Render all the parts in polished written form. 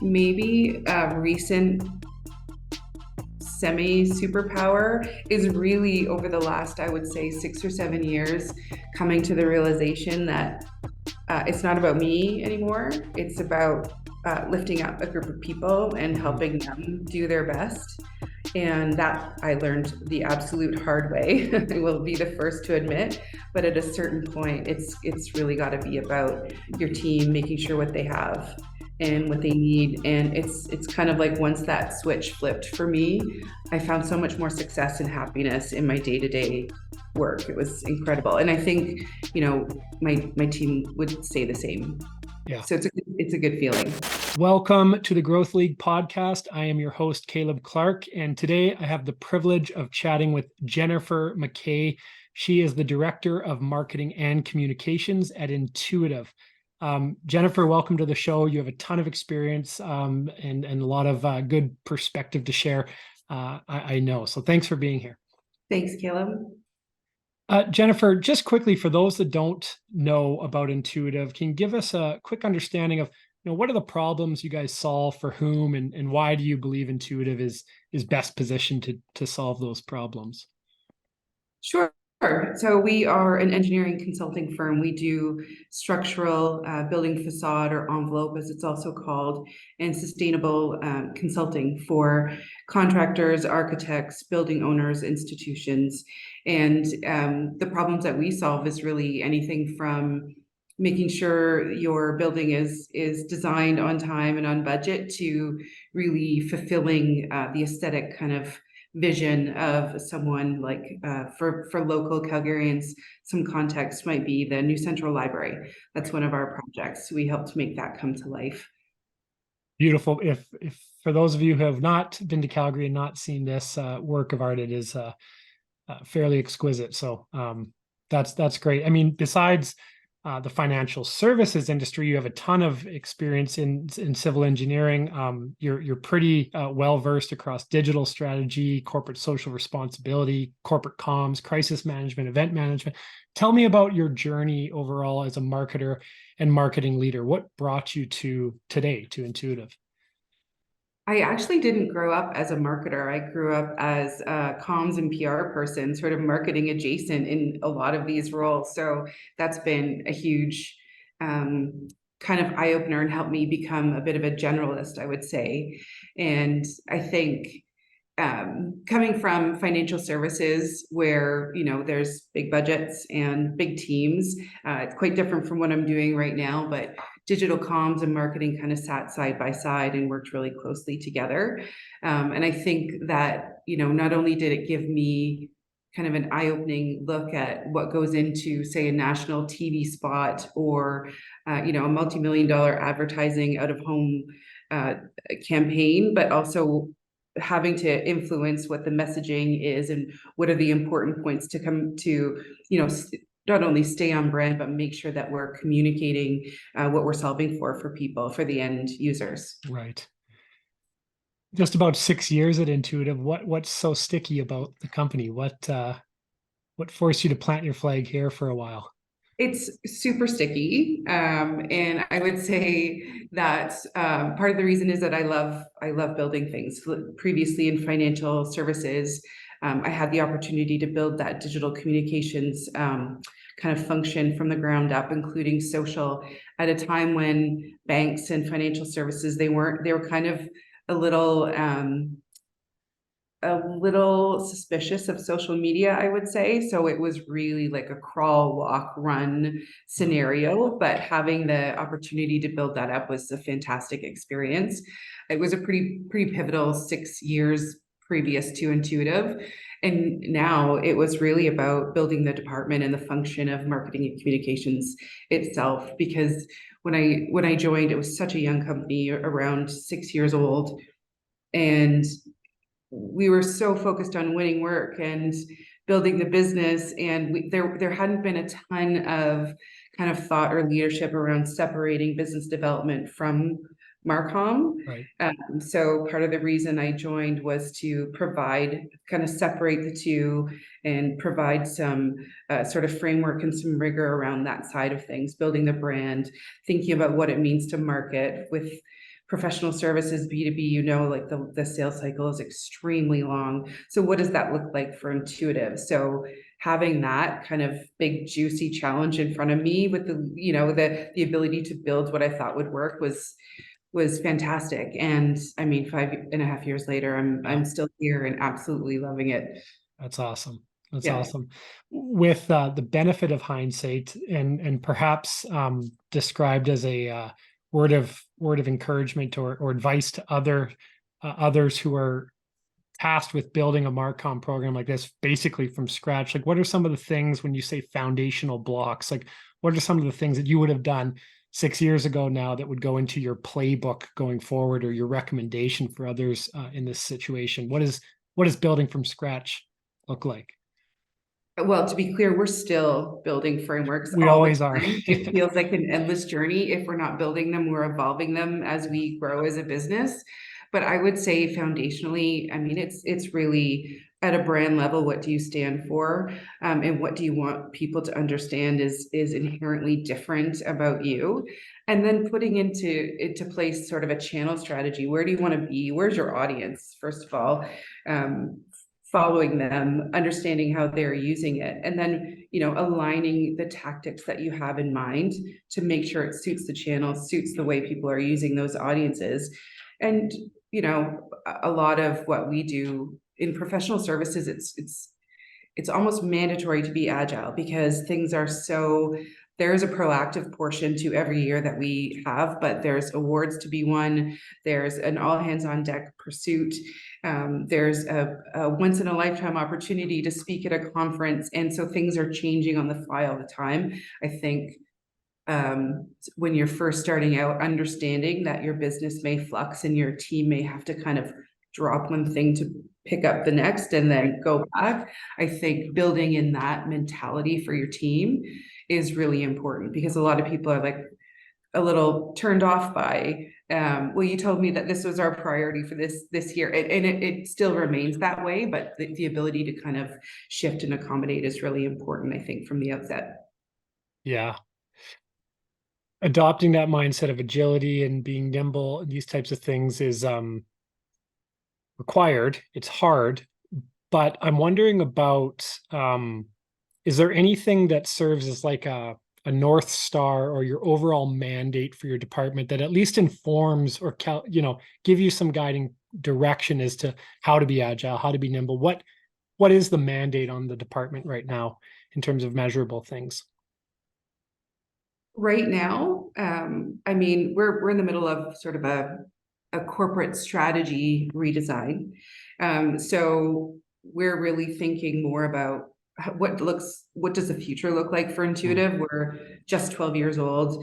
maybe a recent semi superpower is really over the last, I would say, 6 or 7 years, coming to the realization that it's not about me anymore. It's about lifting up a group of people and helping them do their best. And that I learned the absolute hard way. I will be the first to admit. But at a certain point, it's really got to be about your team, making sure what they have and what they need. And it's kind of like once that switch flipped for me, I found so much more success and happiness in my day-to-day work. It was incredible. And I think, my team would say the same. Yeah. So it's a good feeling. Welcome to the Growth League podcast. I am your host, Caleb Clark, and today I have the privilege of chatting with Jennifer McKay. She is the Director of Marketing and Communications at Entuitive. Jennifer, welcome to the show. You have a ton of experience and a lot of good perspective to share, I know. So thanks for being here. Thanks, Caleb. Jennifer, just quickly, for those that don't know about Entuitive, can you give us a quick understanding of what are the problems you guys solve for whom, and why do you believe Intuitive is best positioned to solve those problems? Sure. So we are an engineering consulting firm. We do structural building facade, or envelope, as it's also called, and sustainable consulting for contractors, architects, building owners, institutions. And the problems that we solve is really anything from making sure your building is designed on time and on budget to really fulfilling the aesthetic kind of vision of someone like for local Calgarians. Some context might be the new Central Library. That's one of our projects. We helped make that come to life. Beautiful. If for those of you who have not been to Calgary and not seen this work of art, it is fairly exquisite. So that's great. I mean, besides the financial services industry, you have a ton of experience in civil engineering. You're pretty well versed across digital strategy, corporate social responsibility, corporate comms, crisis management, event management. Tell me about your journey overall as a marketer and marketing leader. What brought you to today, to Intuitive? I actually didn't grow up as a marketer. I grew up as a comms and PR person, sort of marketing adjacent in a lot of these roles. So that's been a huge kind of eye opener and helped me become a bit of a generalist, I would say. And I think coming from financial services where there's big budgets and big teams, it's quite different from what I'm doing right now, but digital comms and marketing kind of sat side by side and worked really closely together. And I think that not only did it give me kind of an eye-opening look at what goes into, say, a national TV spot, or a multi-million-dollar advertising out of home campaign, but also having to influence what the messaging is and what are the important points to come to, not only stay on brand, but make sure that we're communicating what we're solving for people, for the end users. Right. Just about 6 years at Intuitive. What's so sticky about the company? What forced you to plant your flag here for a while? It's super sticky, and I would say that part of the reason is that I love building things. Previously in financial services, I had the opportunity to build that digital communications kind of function from the ground up, including social, at a time when banks and financial services, they were kind of a little suspicious of social media, I would say. So it was really like a crawl, walk, run scenario. But having the opportunity to build that up was a fantastic experience. It was a pretty pivotal 6 years previous to Intuitive. And now it was really about building the department and the function of marketing and communications itself. Because when I joined, it was such a young company, around 6 years old. And we were so focused on winning work and building the business, and there hadn't been a ton of kind of thought or leadership around separating business development from marcom. Right. So part of the reason I joined was to kind of separate the two and provide some sort of framework and some rigor around that side of things, building the brand, thinking about what it means to market professional services, B2B, you know, like the sales cycle is extremely long. So what does that look like for Intuitive? So having that kind of big juicy challenge in front of me with the, you know, the ability to build what I thought would work was fantastic. And I mean, 5.5 years later, I'm still here and absolutely loving it. That's awesome. That's Yeah. awesome. With the benefit of hindsight, and perhaps described as a word of encouragement or advice to others who are tasked with building a marcom program like this, basically from scratch. Like, what are some of the things when you say foundational blocks? Like, what are some of the things that you would have done 6 years ago now that would go into your playbook going forward, or your recommendation for others in this situation? What is building from scratch look like? Well, to be clear, we're still building frameworks We all the always are. time. It feels like an endless journey. If we're not building them, we're evolving them as we grow as a business. But I would say foundationally, I mean, it's really at a brand level, what do you stand for? And what do you want people to understand is inherently different about you? And then putting into place sort of a channel strategy. Where do you want to be? Where's your audience, first of all? Following them, understanding how they're using it, and then, you know, aligning the tactics that you have in mind to make sure it suits the channel, suits the way people are using those audiences. And, you know, a lot of what we do in professional services, it's almost mandatory to be agile because things are so, there's a proactive portion to every year that we have, but there's awards to be won. There's an all hands on deck pursuit. There's a once in a lifetime opportunity to speak at a conference. And so things are changing on the fly all the time. I think when you're first starting out, understanding that your business may flux and your team may have to kind of drop one thing to pick up the next and then go back. I think building in that mentality for your team is really important because a lot of people are like a little turned off by, well, you told me that this was our priority for this year, and it still remains that way, but the ability to kind of shift and accommodate is really important, I think, from the outset. Yeah. Adopting that mindset of agility and being nimble, these types of things is required. It's hard, but I'm wondering about is there anything that serves as like a North Star or your overall mandate for your department that at least informs or give you some guiding direction as to how to be agile, how to be nimble? What is the mandate on the department right now in terms of measurable things? Right now, I mean, we're in the middle of sort of a corporate strategy redesign. So we're really thinking more about what does the future look like for Intuitive? We're just 12 years old.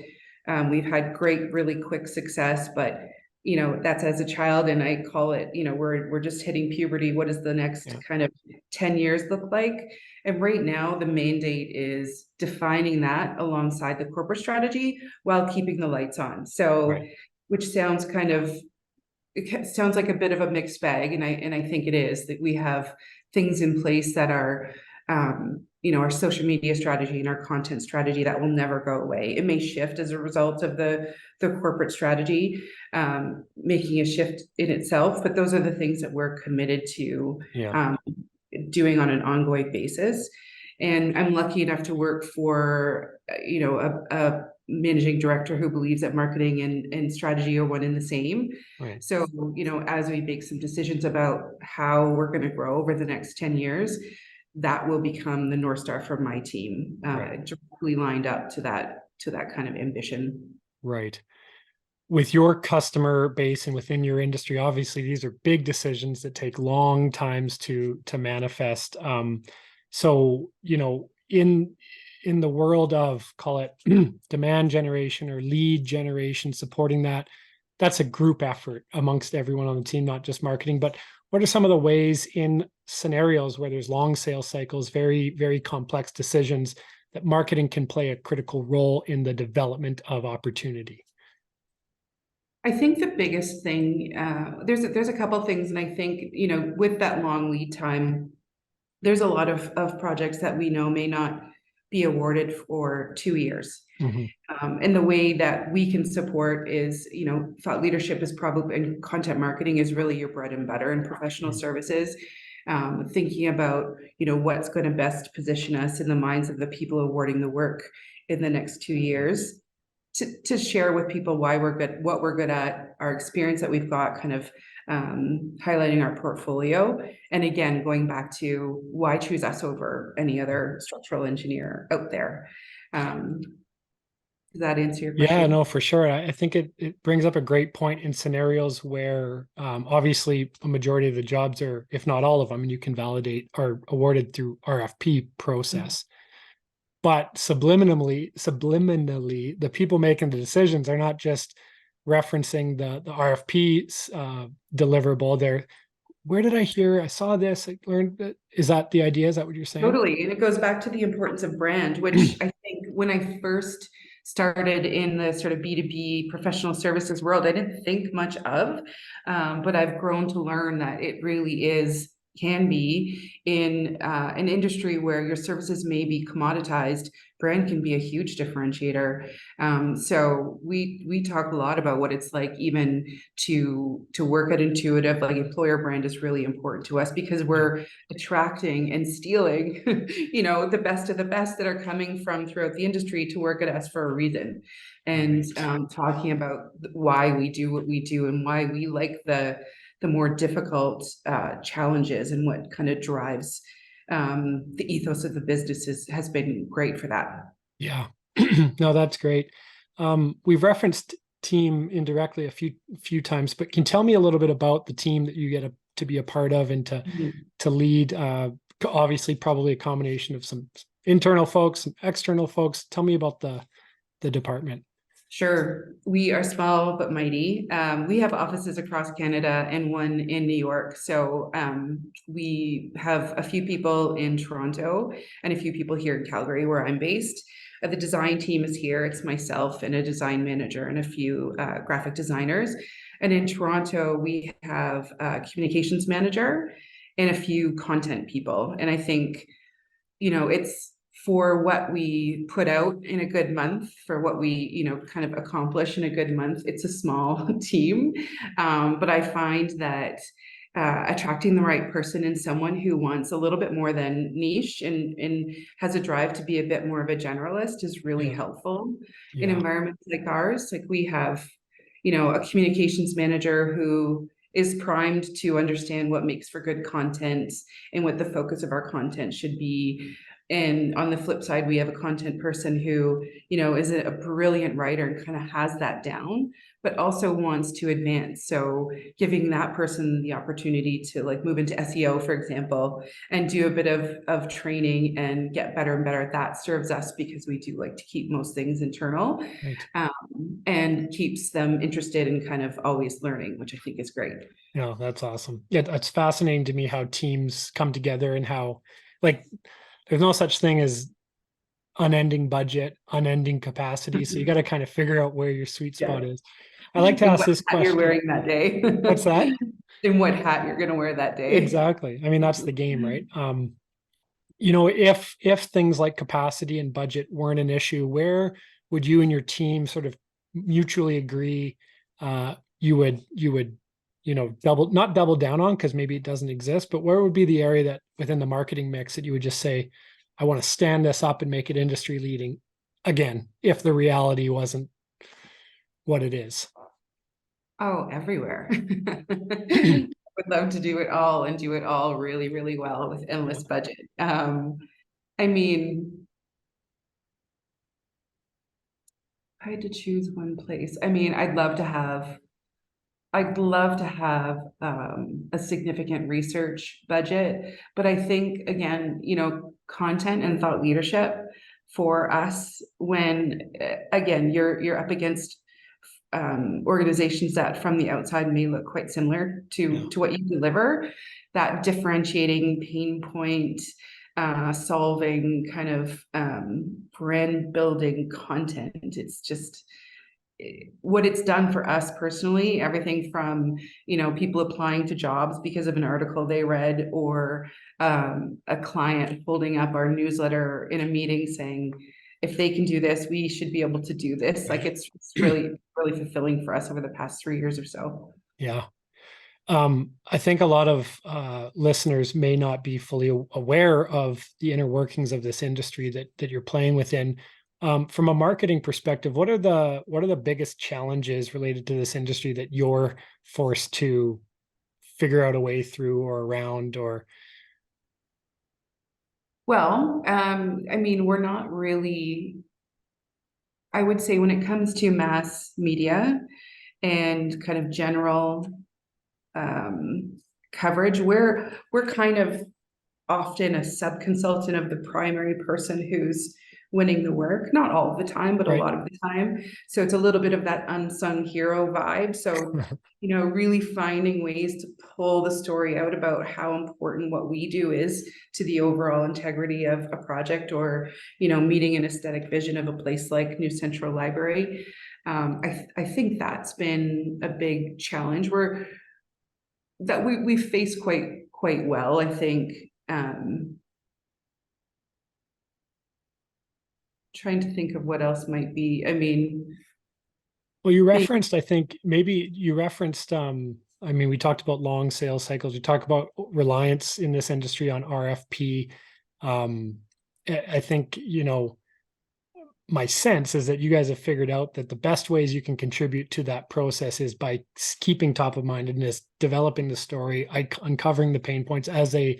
We've had great, really quick success, but you know, that's as a child, and I call it, you know, we're just hitting puberty. What does the next kind of 10 years look like? And right now, the mandate is defining that alongside the corporate strategy while keeping the lights on. So, Right. which sounds kind of, it sounds like a bit of a mixed bag, and I think it is that we have things in place that are, you know, our social media strategy and our content strategy that will never go away. It may shift as a result of the corporate strategy making a shift in itself, but those are the things that we're committed to Yeah. doing on an ongoing basis. And I'm lucky enough to work for, you know, a managing director who believes that marketing and strategy are one and the same. Right. So, you know, as we make some decisions about how we're going to grow over the next 10 years, that will become the North Star for my team, Right. directly lined up to that kind of ambition. Right. With your customer base and within your industry, obviously these are big decisions that take long times to manifest. So, in the world of, call it, demand generation or lead generation, supporting that's a group effort amongst everyone on the team, not just marketing. But what are some of the ways in scenarios where there's long sales cycles, very, very complex decisions, that marketing can play a critical role in the development of opportunity? I think the biggest thing, there's a couple of things, and I think, you know, with that long lead time, there's a lot of projects that we know may not be awarded for 2 years. Mhm. And the way that we can support is, thought leadership is probably, and content marketing is really your bread and butter in professional services. Thinking about, what's going to best position us in the minds of the people awarding the work in the next 2 years, to share with people why we're good, what we're good at, our experience that we've got, kind of highlighting our portfolio. And again, going back to why choose us over any other structural engineer out there. Does that answer your Yeah, question? no, for sure. I think it brings up a great point in scenarios where obviously a majority of the jobs are, if not all of them, and you can validate, are awarded through RFP process. But subliminally, the people making the decisions are not just referencing the RFP deliverable. They're, where did I hear? I saw this. I learned that. Is that the idea? Is that what you're saying? Totally. And it goes back to the importance of brand, which I think when I first started in the sort of B2B professional services world, I didn't think much of, but I've grown to learn that it really can be in an industry where your services may be commoditized. Brand can be a huge differentiator. So we talk a lot about what it's like even to work at Intuitive. Like, employer brand is really important to us because we're attracting and stealing, the best of the best that are coming from throughout the industry to work at us for a reason. And talking about why we do what we do and why we like the more difficult challenges, and what kind of drives the ethos of the businesses has been great for that. Yeah. No, that's great. We've referenced team indirectly a few times, but can you tell me a little bit about the team that you get to be a part of and to lead? Obviously, probably a combination of some internal folks, some external folks. Tell me about the department. Sure. We are small but mighty. We have offices across Canada and one in New York. So we have a few people in Toronto and a few people here in Calgary, where I'm based. The design team is here. It's myself and a design manager and a few graphic designers. And in Toronto, we have a communications manager and a few content people. And I think, it's for what we put out in a good month, for what we, kind of accomplish in a good month. It's a small team. But I find that attracting the right person and someone who wants a little bit more than niche, and has a drive to be a bit more of a generalist, is really Yeah. helpful in Yeah. environments like ours. Like, we have, a communications manager who is primed to understand what makes for good content and what the focus of our content should be. And on the flip side, we have a content person who, is a brilliant writer and kind of has that down, but also wants to advance. So giving that person the opportunity to, like, move into SEO, for example, and do a bit of training and get better and better at that, serves us, because we do like to keep most things internal, Right. and keeps them interested and kind of always learning, which I think is great. No, that's awesome. Yeah, it's fascinating to me how teams come together and how, like, there's no such thing as unending budget, unending capacity. So you got to kind of figure out where your sweet Yeah. spot is. I like to And ask what this hat you're question. wearing that day. What's that? And what hat you're going to wear that day. Exactly. I mean, that's the game, right? If things like capacity and budget weren't an issue, where would you and your team sort of mutually agree you would not double down on, because maybe it doesn't exist, but where would be the area that within the marketing mix that you would just say, I want to stand this up and make it industry leading again, if the reality wasn't what it is? Oh, everywhere. I would love to do it all and do it all really, really well with endless budget. I mean, if I had to choose one place, I mean, I'd love to have a significant research budget, but I think, again, content and thought leadership for us, when again, you're up against organizations that from the outside may look quite similar Yeah. to what you deliver. That differentiating pain point, solving, kind of brand building content. It's just what it's done for us personally. Everything from, people applying to jobs because of an article they read, or a client holding up our newsletter in a meeting saying, if they can do this, we should be able to do this. Like it's really, really fulfilling for us over the past 3 years or so. Yeah. I think a lot of listeners may not be fully aware of the inner workings of this industry that you're playing within. From a marketing perspective, what are the biggest challenges related to this industry that you're forced to figure out a way through or around or Well, I mean, we're not really, I would say when it comes to mass media and kind of general um, coverage, we're kind of often a sub-consultant of the primary person who's winning the work, not all of the time, but a right? lot of the time. So it's a little bit of that unsung hero vibe. So, really finding ways to pull the story out about how important what we do is to the overall integrity of a project, or, meeting an aesthetic vision of a place like New Central Library. I think that's been a big challenge that we face quite well, I think. Trying to think of what else might be. I mean, Well, you maybe, referenced, I think maybe you referenced, I mean, we talked about long sales cycles. We talked about reliance in this industry on RFP. I think, my sense is that you guys have figured out that the best ways you can contribute to that process is by keeping top of mindedness, developing the story, uncovering the pain points as a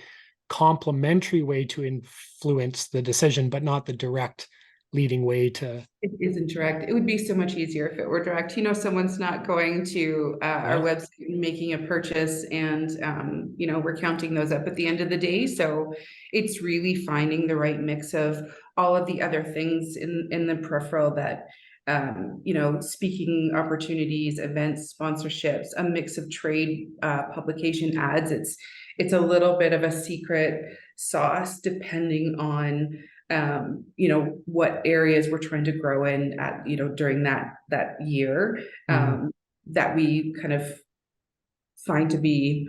complementary way to influence the decision, but not the direct leading way to, it isn't direct. It would be so much easier if it were direct. Someone's not going to our yeah. website and making a purchase, and we're counting those up at the end of the day. So it's really finding the right mix of all of the other things in the peripheral that speaking opportunities, events, sponsorships, a mix of trade publication ads. It's a little bit of a secret sauce depending on what areas we're trying to grow in at, during that year, Mhm. that we kind of find to be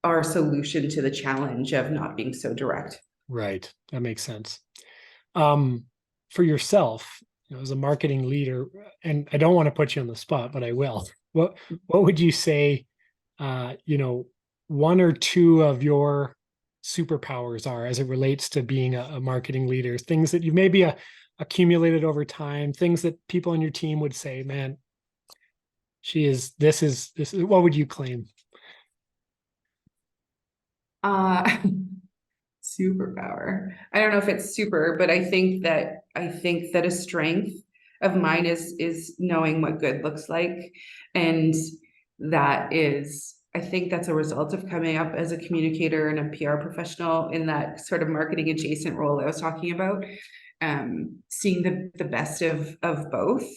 our solution to the challenge of not being so direct. Right. That makes sense. Um, for yourself, as a marketing leader, and I don't want to put you on the spot, but I will. What would you say, one or two of your superpowers are as it relates to being a marketing leader? Things that you've maybe accumulated over time, things that people on your team would say, man, this is, what would you claim? Uh, Superpower. I don't know if it's super, but I think that a strength of mine is knowing what good looks like. And that is, I think that's a result of coming up as a communicator and a PR professional in that sort of marketing adjacent role I was talking about. Seeing the best of both,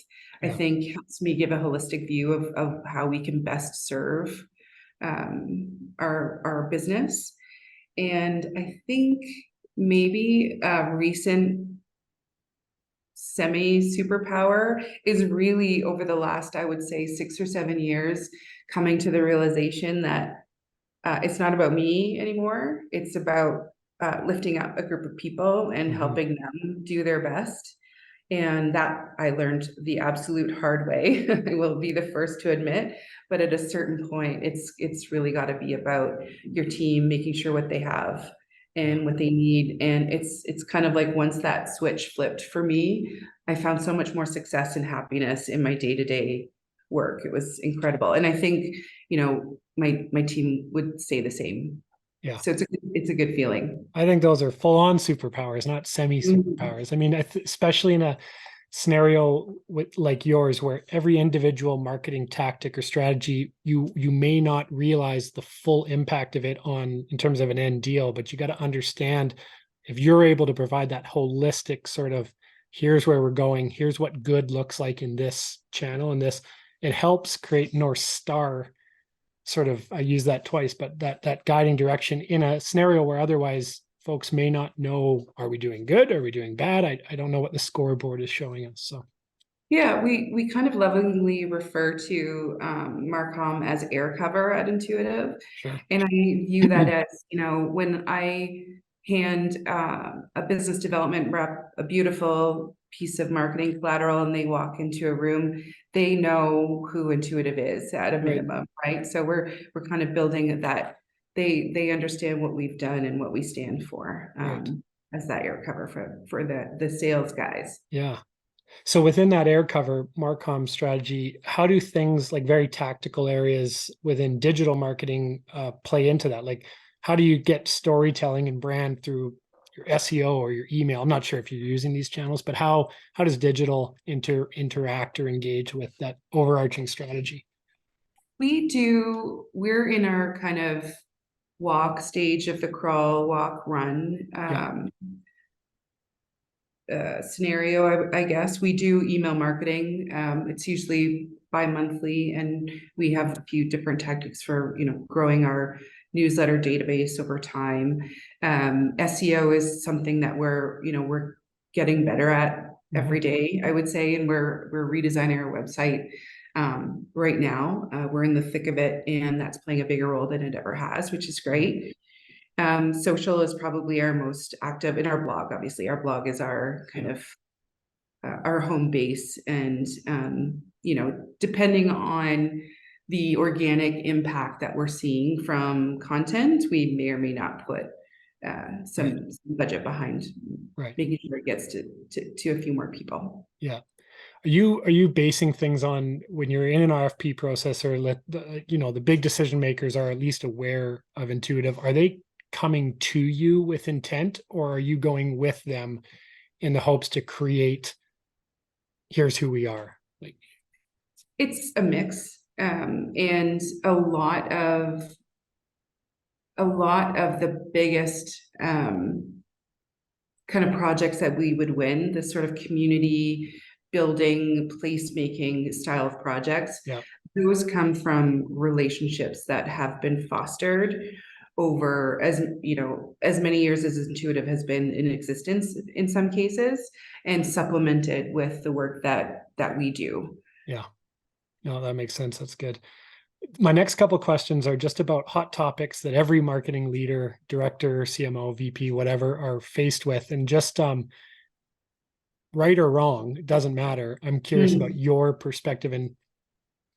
I Yeah. think helps me give a holistic view of how we can best serve our business. And I think maybe a recent semi superpower is really over the last, I would say, 6 or 7 years, coming to the realization that it's not about me anymore. It's about lifting up a group of people and Mhm. helping them do their best. And that I learned the absolute hard way. I will be the first to admit. But at a certain point, it's really got to be about your team, making sure what they have Yeah. and what they need. And it's kind of like once that switch flipped for me, I found so much more success and happiness in my day-to-day work. It was incredible. And I think, my team would say the same. Yeah. So it's a good feeling. I think those are full on superpowers, not semi Mhm. superpowers. I mean, especially in a scenario with like yours, where every individual marketing tactic or strategy, you may not realize the full impact of it on in terms of an end deal, but you got to understand if you're able to provide that holistic sort of here's where we're going, here's what good looks like in this channel, and this it helps create North Star sort of I use that twice, but that guiding direction in a scenario where otherwise folks may not know, are we doing good? Are we doing bad? I don't know what the scoreboard is showing us. So Yeah, we kind of lovingly refer to marcom as air cover at Intuitive. sure. And I view that as, when I hand a business development rep a beautiful piece of marketing collateral and they walk into a room, they know who Intuitive is at a minimum, right? So we're kind of building that. They understand what we've done and what we stand for, as that air cover for the sales guys. Yeah. So within that air cover marcom strategy, how do things like very tactical areas within digital marketing play into that? Like, how do you get storytelling and brand through your SEO or your email? I'm not sure if you're using these channels, but how does digital interact or engage with that overarching strategy? We're in our kind of walk stage of the crawl, walk, run. Yeah. Scenario, I guess. We do email marketing. It's usually bi-monthly, and we have a few different tactics for, growing our newsletter database over time. SEO is something that we're getting better at every day, I would say, and we're redesigning our website right now. We're in the thick of it, and that's playing a bigger role than it ever has, which is great. Social is probably our most active in our blog. Obviously, our blog is our kind of our home base, and depending on the organic impact that we're seeing from content, we may or may not put some budget behind making sure it gets to a few more people. Yeah. Are you basing things on when you're in an RFP process, or the big decision makers are at least aware of Intuitive? Are they coming to you with intent, or are you going with them in the hopes to create, here's who we are? Like, it's a mix, and a lot of the biggest kind of projects that we would win, this sort of community building, placemaking style of projects, those come from relationships that have been fostered over as many years as Intuitive has been in existence in some cases, and supplemented with the work that we do. Yeah, no, that makes sense. That's good. My next couple questions are just about hot topics that every marketing leader, director, CMO, VP, whatever, are faced with, and just right or wrong, it doesn't matter. I'm curious about your perspective and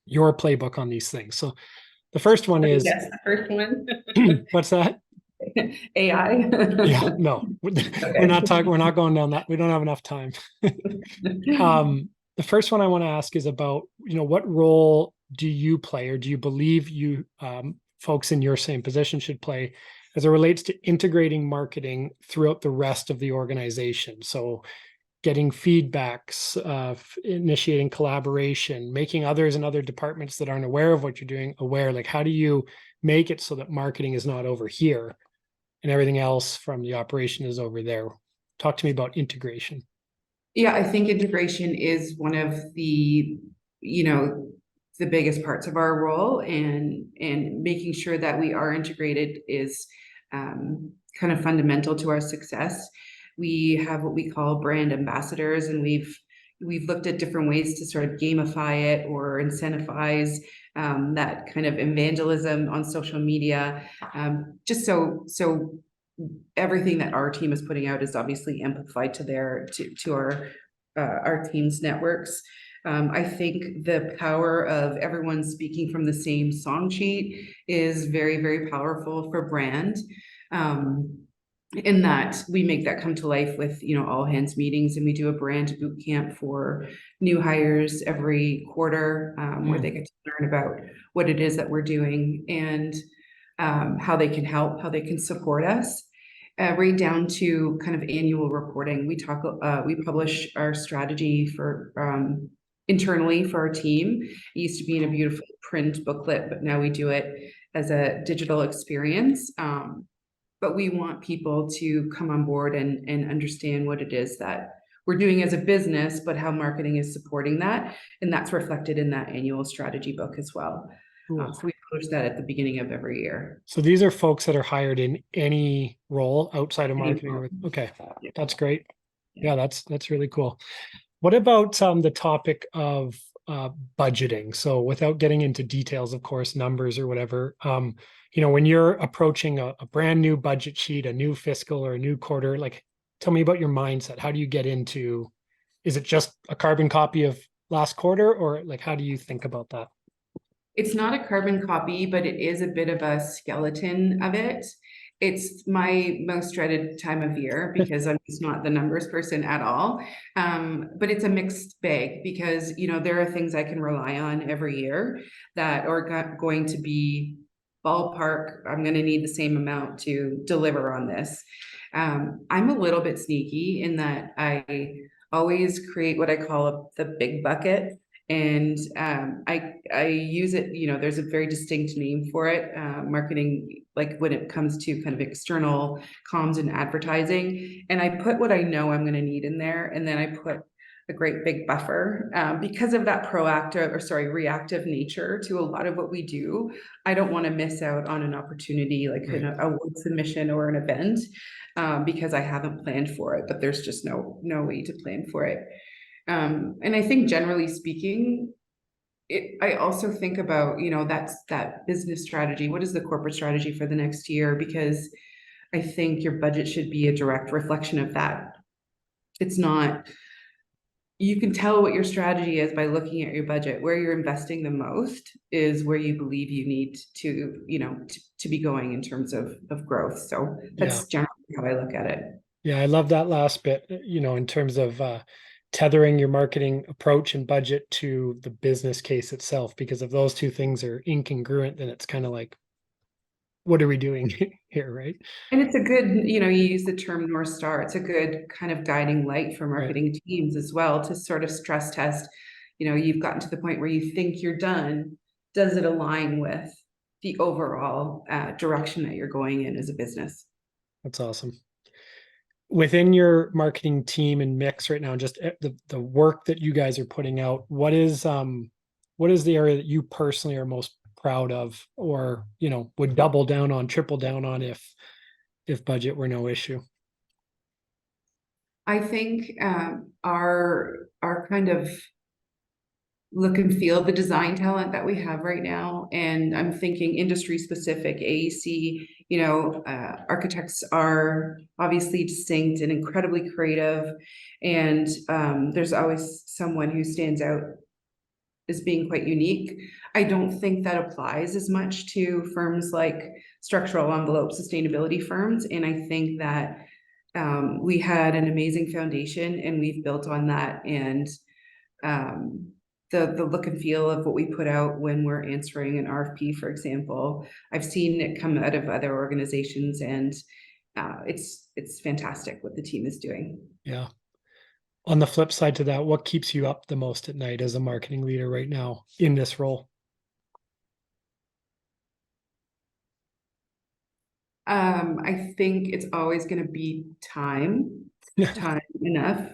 your playbook on these things. So the first one is, yes, the first one. What's that? AI. Yeah, no, we're not talking. We're not going down that. We don't have enough time. The first one I want to ask is about, what role do you play, or do you believe you folks in your same position should play as it relates to integrating marketing throughout the rest of the organization? So getting feedbacks, initiating collaboration, making others in other departments that aren't aware of what you're doing aware. Like, how do you make it so that marketing is not over here and everything else from the operation is over there? Talk to me about integration. Yeah, I think integration is one of the, the biggest parts of our role, and making sure that we are integrated is kind of fundamental to our success. We have what we call brand ambassadors, and we've looked at different ways to sort of gamify it or incentivize that kind of evangelism on social media, just so everything that our team is putting out is obviously amplified to our team's networks. I think the power of everyone speaking from the same song sheet is very, very powerful for brand. In that we make that come to life with all hands meetings, and we do a brand boot camp for new hires every quarter, where they get to learn about what it is that we're doing, and how they can help, how they can support us, right down to kind of annual reporting. We publish our strategy for internally for our team. It used to be in a beautiful print booklet, but now we do it as a digital experience. But we want people to come on board and understand what it is that we're doing as a business, but how marketing is supporting that. And that's reflected in that annual strategy book as well. Cool. So we publish that at the beginning of every year. So these are folks that are hired in any role outside of marketing. Okay, that's great. Yeah, that's really cool. What about the topic of budgeting? So without getting into details, of course, numbers or whatever, when you're approaching a brand new budget sheet, a new fiscal or a new quarter, like, tell me about your mindset. How do you get into is it just a carbon copy of last quarter, or like how do you think about that? It's not a carbon copy, but it is a bit of a skeleton of it. It's my most dreaded time of year because I'm just not the numbers person at all. But it's a mixed bag because, you know, there are things I can rely on every year that are going to be ballpark. I'm going to need the same amount to deliver on this. I'm a little bit sneaky in that I always create what I call the big bucket. And I use it, you know, there's a very distinct name for it, marketing, like when it comes to kind of external comms and advertising. And I put what I know I'm going to need in there. And then I put a great big buffer because of that reactive nature to a lot of what we do. I don't want to miss out on an opportunity like Right. an award submission or an event because I haven't planned for it, but there's just no way to plan for it. And I think generally speaking, I also think about, you know, that business strategy. What is the corporate strategy for the next year? Because I think your budget should be a direct reflection of that. It's not, you can tell what your strategy is by looking at your budget. Where you're investing the most is where you believe you need to, you know, to be going in terms of growth. So Yeah. that's generally how I look at it. Yeah, I love that last bit, in terms of tethering your marketing approach and budget to the business case itself, because if those two things are incongruent, then it's kind of like, what are we doing here, right? And it's a good, you know, you use the term North Star. It's a good kind of guiding light for Right. marketing teams as well to sort of stress test. You know, you've gotten to the point where you think you're done. Does it align with the overall direction that you're going in as a business? That's awesome. Within your marketing team and mix right now, just the work that you guys are putting out, what is the area that you personally are most proud of, or would double down on, triple down on if budget were no issue? I think our kind of look and feel, the design talent that we have right now, and I'm thinking industry specific AEC, you know, architects are obviously distinct and incredibly creative, and there's always someone who stands out as being quite unique. I don't think that applies as much to firms like structural envelope sustainability firms, and I think that we had an amazing foundation and we've built on that. And um, the look and feel of what we put out when we're answering an RFP, for example, I've seen it come out of other organizations, and it's fantastic what the team is doing. Yeah. On the flip side to that, what keeps you up the most at night as a marketing leader right now in this role? I think it's always going to be time enough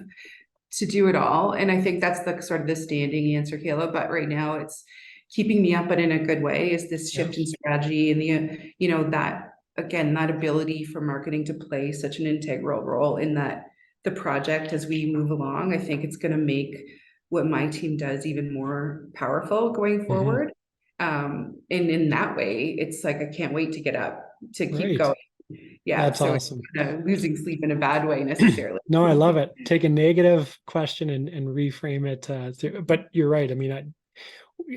to do it all. And I think that's the sort of the standing answer, Kayla. But right now it's keeping me up, but in a good way, is this Yeah. shift in strategy and the, you know, that again, that ability for marketing to play such an integral role in that the project as we move along. I think it's going to make what my team does even more powerful going Mhm. forward. And in that way, it's like I can't wait to get up to keep Great. going. Yeah, That's so it's awesome. losing sleep in a bad way necessarily. No, I love it. Take a negative question and reframe it. But you're right. I mean,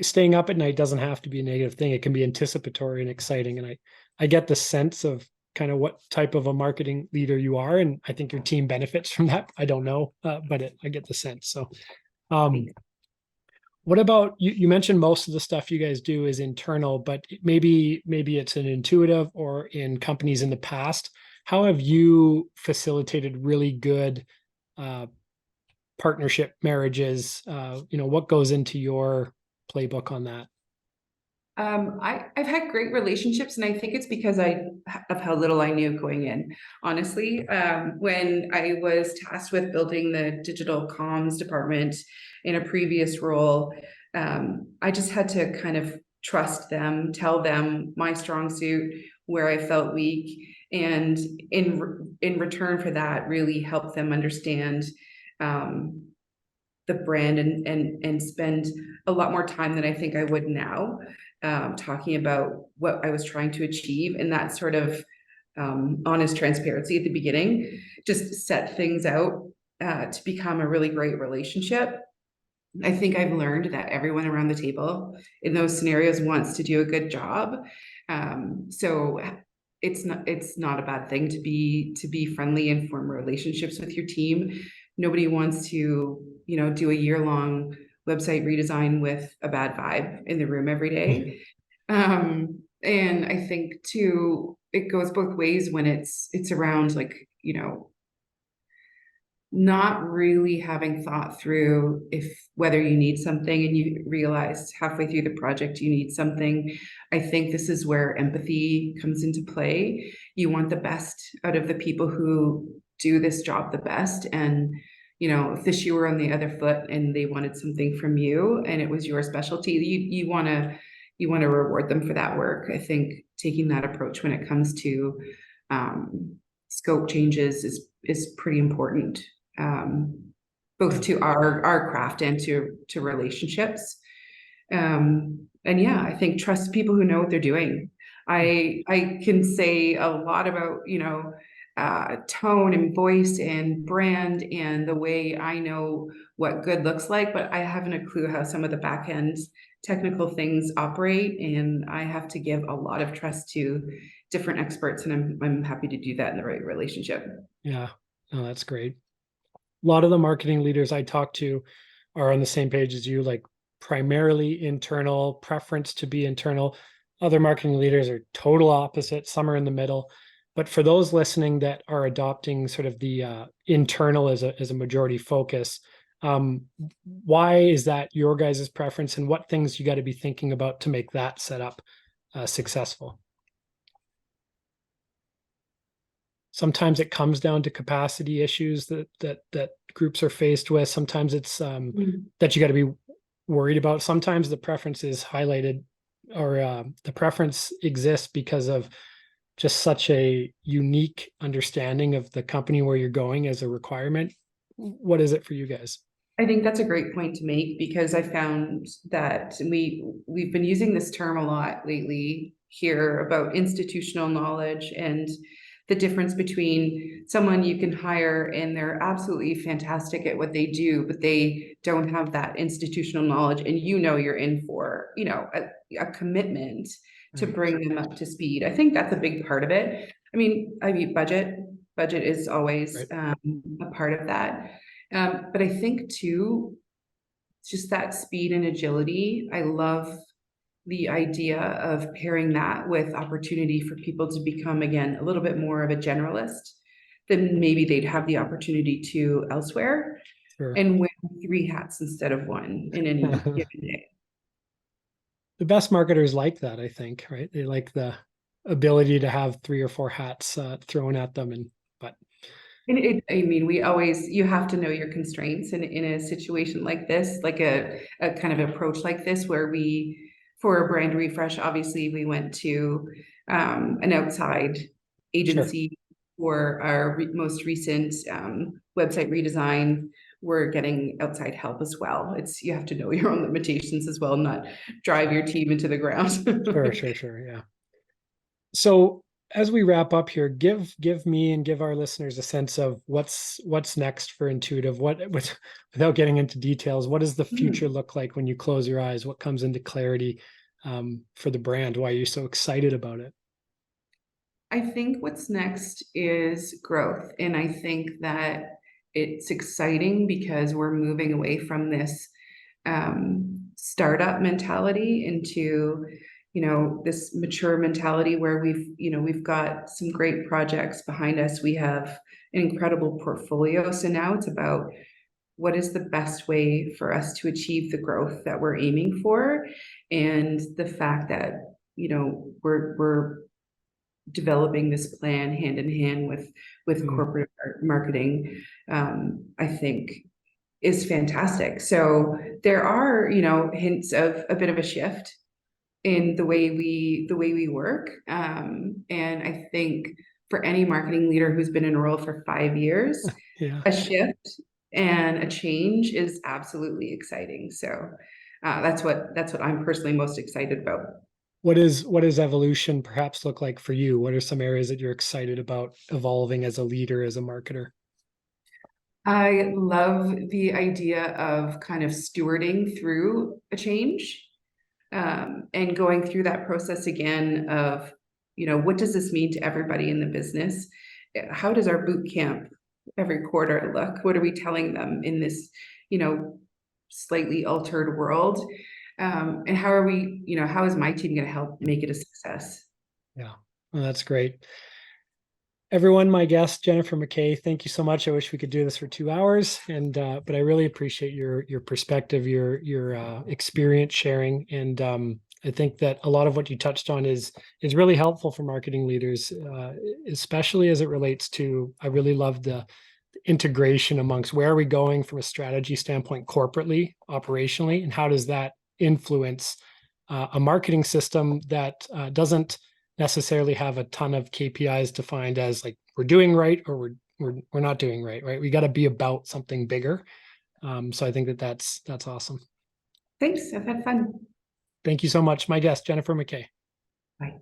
staying up at night doesn't have to be a negative thing. It can be anticipatory and exciting. And I get the sense of kind of what type of a marketing leader you are, and I think your team benefits from that. I don't know, but I get the sense. So, um, what about you? You mentioned most of the stuff you guys do is internal, but maybe it's an Intuitive or in companies in the past. How have you facilitated really good uh, partnership marriages? What goes into your playbook on that? I've had great relationships, and I think it's because of how little I knew going in. Honestly, when I was tasked with building the digital comms department in a previous role, I just had to kind of trust them, tell them my strong suit, where I felt weak, and in return for that, really help them understand um, the brand and spend a lot more time than I think I would now talking about what I was trying to achieve, and that sort of honest transparency at the beginning just set things out to become a really great relationship. I think I've learned that everyone around the table in those scenarios wants to do a good job. So it's not a bad thing to be friendly and form relationships with your team. Nobody wants to, do a year-long website redesign with a bad vibe in the room every day. And I think too, it goes both ways when it's around like, not really having thought through if whether you need something and you realize halfway through the project you need something. I think this is where empathy comes into play. You want the best out of the people who do this job the best. And, if the shoe were on the other foot and they wanted something from you and it was your specialty, you want to reward them for that work. I think taking that approach when it comes to scope changes is pretty important, both to our craft and to relationships. And yeah, I think trust people who know what they're doing. I can say a lot about, tone and voice and brand and the way I know what good looks like, but I haven't a clue how some of the back end technical things operate. And I have to give a lot of trust to different experts, and I'm happy to do that in the right relationship. Yeah, no, that's great. A lot of the marketing leaders I talk to are on the same page as you, like primarily internal, preference to be internal. Other marketing leaders are total opposite, some are in the middle. But for those listening that are adopting sort of the internal as a majority focus, why is that your guys' preference, and what things you got to be thinking about to make that setup successful? Sometimes it comes down to capacity issues that groups are faced with. Sometimes it's that you got to be worried about. Sometimes the preference is highlighted, or the preference exists because of just such a unique understanding of the company where you're going as a requirement. What is it for you guys? I think that's a great point to make, because I found that we've been using this term a lot lately here about institutional knowledge and the difference between someone you can hire and they're absolutely fantastic at what they do, but they don't have that institutional knowledge, and you're in for, a commitment to Right. bring them up to speed. I think that's a big part of it. I mean, budget is always Right. a part of that. But I think too, just that speed and agility. I love the idea of pairing that with opportunity for people to become, again, a little bit more of a generalist than maybe they'd have the opportunity to elsewhere, Sure. and wear three hats instead of one in any given day. The best marketers like that, I think, right? They like the ability to have 3 or 4 hats thrown at them. But And you have to know your constraints in a situation like this, like a kind of approach like this, where for a brand refresh, obviously we went to an outside sure, agency for our most recent website redesign. We're getting outside help as well. You have to know your own limitations as well, not drive your team into the ground. sure, yeah. So as we wrap up here, give me and give our listeners a sense of what's next for Intuitive. Without getting into details, what does the future look like when you close your eyes? What comes into clarity for the brand? Why are you so excited about it? I think what's next is growth. And I think that it's exciting because we're moving away from this startup mentality into, this mature mentality where we've got some great projects behind us. We have an incredible portfolio. So now it's about what is the best way for us to achieve the growth that we're aiming for. And the fact that, we're developing this plan hand in hand with corporate marketing, I think is fantastic. So there are, hints of a bit of a shift in the way we work. And I think for any marketing leader who's been in a role for 5 years, Yeah. a shift and a change is absolutely exciting. So that's what I'm personally most excited about. What does evolution perhaps look like for you? What are some areas that you're excited about evolving as a leader, as a marketer? I love the idea of kind of stewarding through a change, and going through that process again of, what does this mean to everybody in the business? How does our boot camp every quarter look? What are we telling them in this, you know, slightly altered world? And how are we, how is my team going to help make it a success? Yeah, well, that's great. Everyone, my guest, Jennifer McKay, thank you so much. I wish we could do this for 2 hours, and but I really appreciate your perspective, your experience sharing, and I think that a lot of what you touched on is really helpful for marketing leaders, especially as it relates to. I really love the integration amongst where are we going from a strategy standpoint, corporately, operationally, and how does that influence a marketing system that doesn't necessarily have a ton of KPIs defined as like we're doing right or we're not doing right, right? We got to be about something bigger. So I think that that's awesome. Thanks. I've had fun. Thank you so much. My guest, Jennifer McKay. Bye.